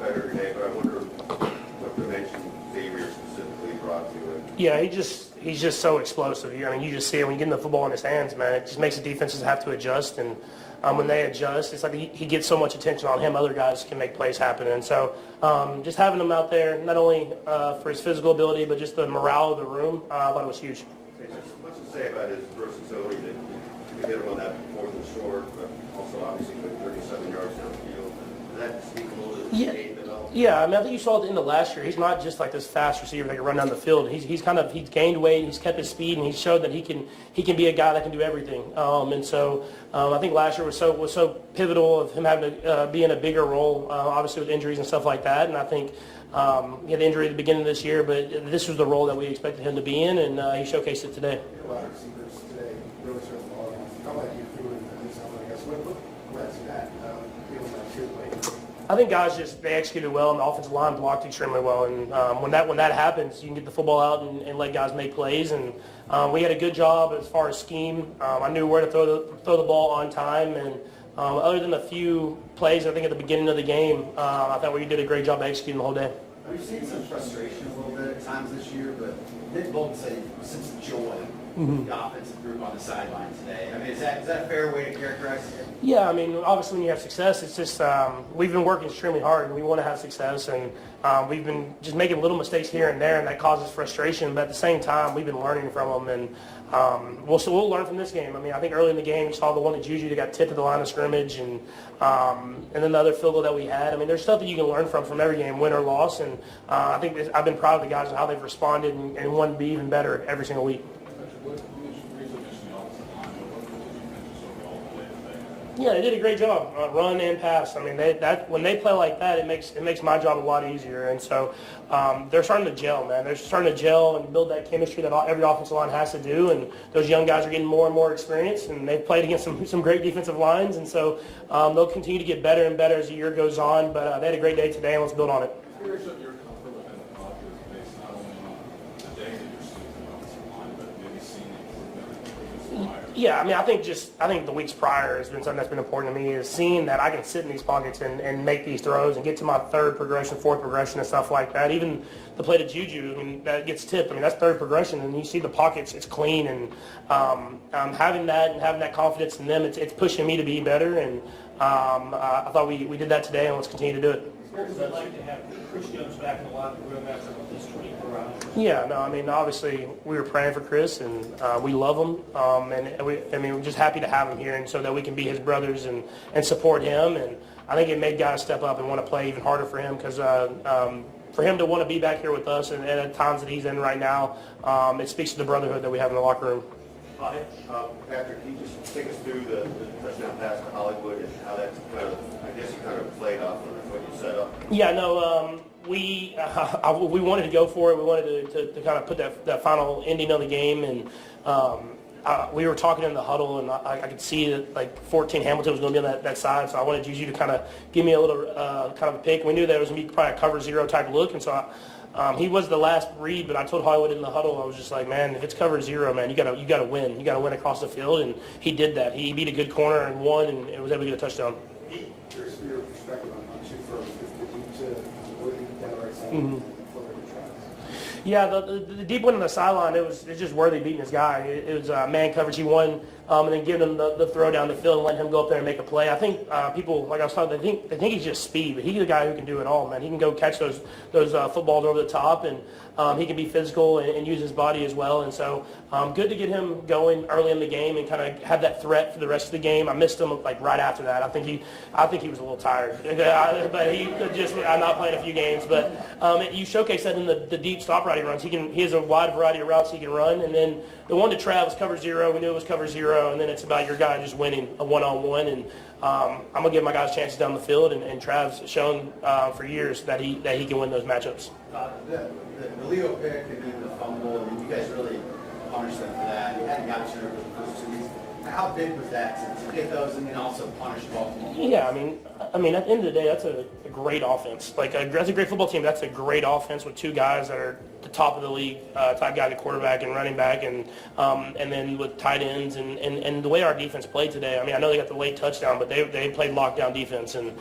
better today, but I wonder what dimension Xavier specifically brought to it. Yeah, he's just so explosive. I mean, you just see it when you get the football in his hands, man. It just makes the defenses have to adjust, and when they adjust, it's like he gets so much attention on him. Other guys can make plays happen, and so just having him out there, not only for his physical ability, but just the morale of the room, I thought it was huge. What's to say about his versatility that you hit him on that fourth and short, but also obviously with 37 yards downfield? Does that speak a little to the game development? Yeah, I mean, I think you saw at the end of last year, he's not just like this fast receiver that can run down the field. He's gained weight, he's kept his speed, and he's showed that he can be a guy that can do everything. And so I think last year was so pivotal of him having to be in a bigger role, obviously with injuries and stuff like that. And I think he had the injury at the beginning of this year, but this was the role that we expected him to be in, and he showcased it today. A lot of receivers today really started the ball. How about you threw it in something? I guess what led to that? Feeling like too late. I think guys they executed well, and the offensive line blocked extremely well. And when that happens, you can get the football out and let guys make plays. And we had a good job as far as scheme. I knew where to throw the ball on time. And other than a few plays, I think at the beginning of the game, I thought we did a great job executing the whole day. We've seen some frustration a little bit at times this year, but Nick Bolton said he was sense of joy with the offensive group on the sideline today. I mean, is that a fair way to characterize it? Yeah, I mean, obviously when you have success, it's just we've been working extremely hard, and we want to have success, and we've been just making little mistakes here and there, and that causes frustration. But at the same time, we've been learning from them, and we'll learn from this game. I mean, I think early in the game, you saw the one at Juju that got tipped at the line of scrimmage, and then the other field goal that we had. I mean, there's stuff that you can learn from every game, win or loss, and I think I've been proud of the guys and how they've responded and wanted to be even better every single week. Yeah, they did a great job, run and pass. I mean, when they play like that, it makes my job a lot easier. And so they're starting to gel, man. They're starting to gel and build that chemistry that every offensive line has to do. And those young guys are getting more and more experience, and they've played against some great defensive lines. And so they'll continue to get better and better as the year goes on. But they had a great day today, and let's build on it. Your comfort within the pocket is based not only on the day that you're seeing the offensive line, but maybe seeing it. Yeah, I mean, I think the weeks prior has been something that's been important to me, is seeing that I can sit in these pockets and make these throws and get to my third progression, fourth progression, and stuff like that. Even the play to Juju, I mean, that gets tipped. I mean, that's third progression, and you see the pockets, it's clean, and having that confidence in them, it's pushing me to be better. And I thought we did that today, and let's continue to do it. What was it like to have Chris Jones back in the locker room after this 24 hours? Yeah, no, I mean, obviously we were praying for Chris, and we love him, and we're just happy to have him here, and so that we can be his brothers and support him. And I think it made guys step up and want to play even harder for him, because for him to want to be back here with us and at times that he's in right now, it speaks to the brotherhood that we have in the locker room. Patrick, can you just take us through the touchdown pass to Hollywood and how that's kind of played off of what you set up? Yeah, no, we wanted to go for it. We wanted to kind of put that final ending on the game, and we were talking in the huddle, and I could see that like 14 Hamilton was going to be on that side, so I wanted Juju to kind of give me a little kind of a pick. We knew that it was going to be probably a cover zero type look, and so he was the last read, but I told Hollywood in the huddle, I was just like, man, if it's cover zero, man, you got to win. You got to win across the field, and he did that. He beat a good corner and won, and was able to get a touchdown. Curious for your perspective on two first, the deep to working down the right side and flipping the tracks. Yeah, the deep one on the sideline, it was just Worthy beating his guy. It was man coverage. He won, and then giving him the throw down the field and letting him go up there and make a play. I think people, like I was talking, they think he's just speed, but he's the guy who can do it all, man. He can go catch those footballs over the top, and he can be physical and use his body as well. And so good to get him going early in the game and kind of have that threat for the rest of the game. I missed him like right after that. I think he was a little tired, but he just I'm not playing a few games. But you showcase that in the deep stop route he runs. He has a wide variety of routes he can run, and then the one to Trav was cover zero. We knew it was cover zero, and then it's about your guy just winning a one-on-one. And I'm gonna give my guys chances down the field, and Trav's shown for years that he can win those matchups. The Leo pick and then the fumble, I mean, you guys really punished them for that. You hadn't got to the first 2 weeks. How big was that to get those and then also punish Baltimore? Yeah, I mean, at the end of the day, that's a great offense. Like that's a great football team. That's a great offense with two guys that are the top of the league type guy, the quarterback and running back, and then with tight ends and the way our defense played today. I mean, I know they got the late touchdown, but they played lockdown defense, and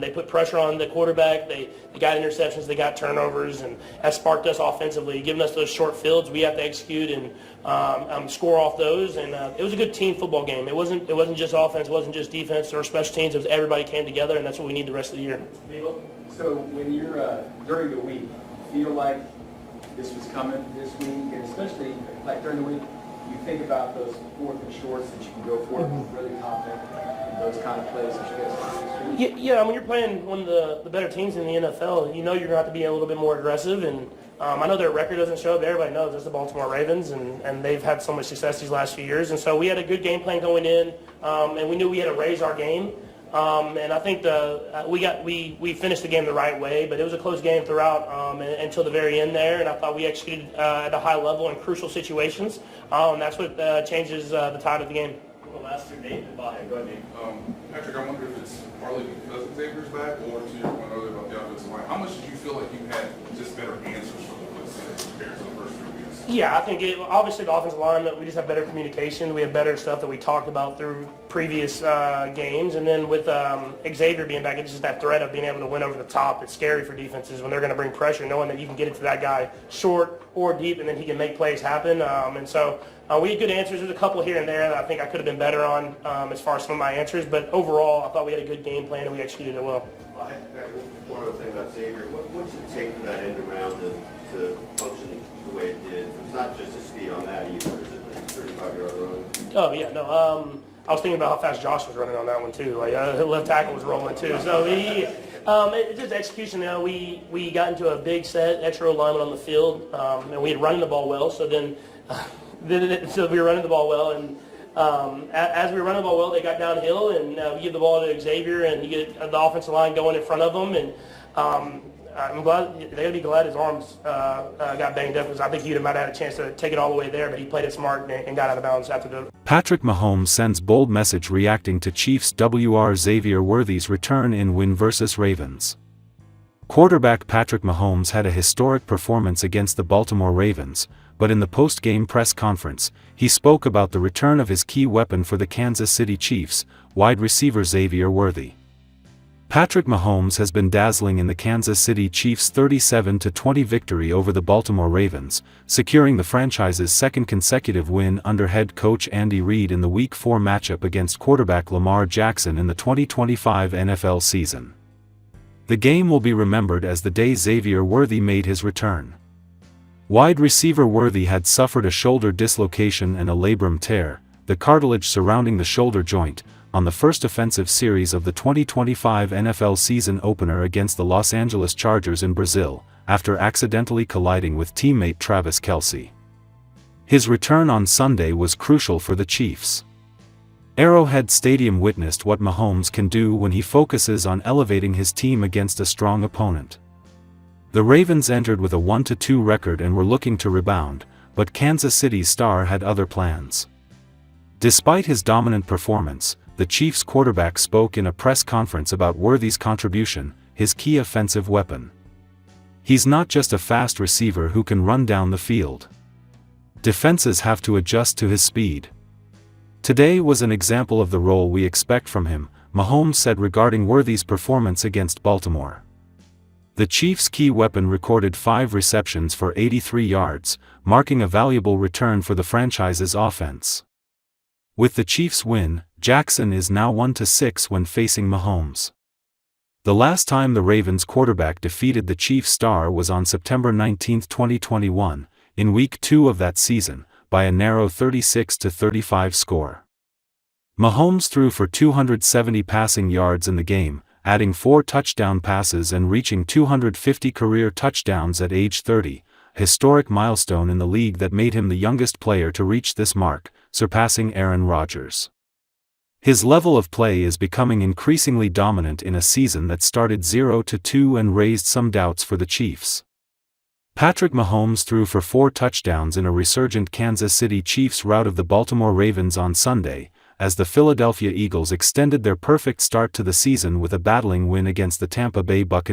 they put pressure on the quarterback. They got interceptions, they got turnovers, and that sparked us offensively, giving us those short fields. We have to execute and score off those, and it was a good team football game. It wasn't just offense, it wasn't just defense or special teams. It was everybody came together, and that's what we need the rest of the year. So when you're during the week, feel like this was coming this week, and especially like during the week, you think about those fourth and shorts that you can go for, really confident in those kind of plays that you guys can do. Yeah, I mean, you're playing one of the better teams in the NFL. You know you're going to have to be a little bit more aggressive, and I know their record doesn't show, but everybody knows it's the Baltimore Ravens, and they've had so much success these last few years. And so we had a good game plan going in, and we knew we had to raise our game. And I think we finished the game the right way, but it was a close game throughout until the very end there, and I thought we executed at a high level in crucial situations. That's what changes the tide of the game. The last 2 days, go ahead, Dave. Patrick, I wonder if it's partly because Xavier's back, or to your point earlier about the offensive line. How much did you feel like you had just better answers for the blitz compared to the first few weeks? Yeah, I think obviously the offensive line, we just have better communication. We have better stuff that we talked about through previous games. And then with Xavier being back, it's just that threat of being able to win over the top. It's scary for defenses when they're going to bring pressure, knowing that you can get it to that guy short or deep, and then he can make plays happen. And so we had good answers. There's a couple here and there that I think I could have been better on as far as some of my answers. But overall, I thought we had a good game plan, and we executed it well. One other thing about Xavier, what's it take for that end around to function the way it did? It's not just a speed on that either, is it? Like 35-yard run? Oh, yeah, no. I was thinking about how fast Josh was running on that one, too. Like, left tackle was rolling, too. So it's just execution. You know, we got into a big set, extra alignment on the field, and we had running the ball well. So then so we were running the ball well, and as we were running the ball well, they got downhill, and we give the ball to Xavier, and you get the offensive line going in front of them, and I'm glad they got to be glad his arms got banged up, because I think he might have had a chance to take it all the way there, but he played it smart and got out of bounds after the. Patrick Mahomes sends bold message reacting to Chiefs WR Xavier Worthy's return in win versus Ravens. Quarterback Patrick Mahomes had a historic performance against the Baltimore Ravens, but in the post-game press conference, he spoke about the return of his key weapon for the Kansas City Chiefs, wide receiver Xavier Worthy. Patrick Mahomes has been dazzling in the Kansas City Chiefs' 37-20 victory over the Baltimore Ravens, securing the franchise's second consecutive win under head coach Andy Reid in the Week 4 matchup against quarterback Lamar Jackson in the 2025 NFL season. The game will be remembered as the day Xavier Worthy made his return. Wide receiver Worthy had suffered a shoulder dislocation and a labrum tear, the cartilage surrounding the shoulder joint, on the first offensive series of the 2025 NFL season opener against the Los Angeles Chargers in Brazil, after accidentally colliding with teammate Travis Kelce. His return on Sunday was crucial for the Chiefs. Arrowhead Stadium witnessed what Mahomes can do when he focuses on elevating his team against a strong opponent. The Ravens entered with a 1-2 record and were looking to rebound, but Kansas City's star had other plans. Despite his dominant performance, the Chiefs quarterback spoke in a press conference about Worthy's contribution, his key offensive weapon. He's not just a fast receiver who can run down the field. Defenses have to adjust to his speed. Today was an example of the role we expect from him, Mahomes said regarding Worthy's performance against Baltimore. The Chiefs' key weapon recorded 5 receptions for 83 yards, marking a valuable return for the franchise's offense. With the Chiefs' win, Jackson is now 1-6 when facing Mahomes. The last time the Ravens quarterback defeated the Chiefs star was on September 19, 2021, in Week 2 of that season, by a narrow 36-35 score. Mahomes threw for 270 passing yards in the game, adding 4 touchdown passes and reaching 250 career touchdowns at age 30, a historic milestone in the league that made him the youngest player to reach this mark, surpassing Aaron Rodgers. His level of play is becoming increasingly dominant in a season that started 0-2 and raised some doubts for the Chiefs. Patrick Mahomes threw for 4 touchdowns in a resurgent Kansas City Chiefs rout of the Baltimore Ravens on Sunday, as the Philadelphia Eagles extended their perfect start to the season with a battling win against the Tampa Bay Buccaneers.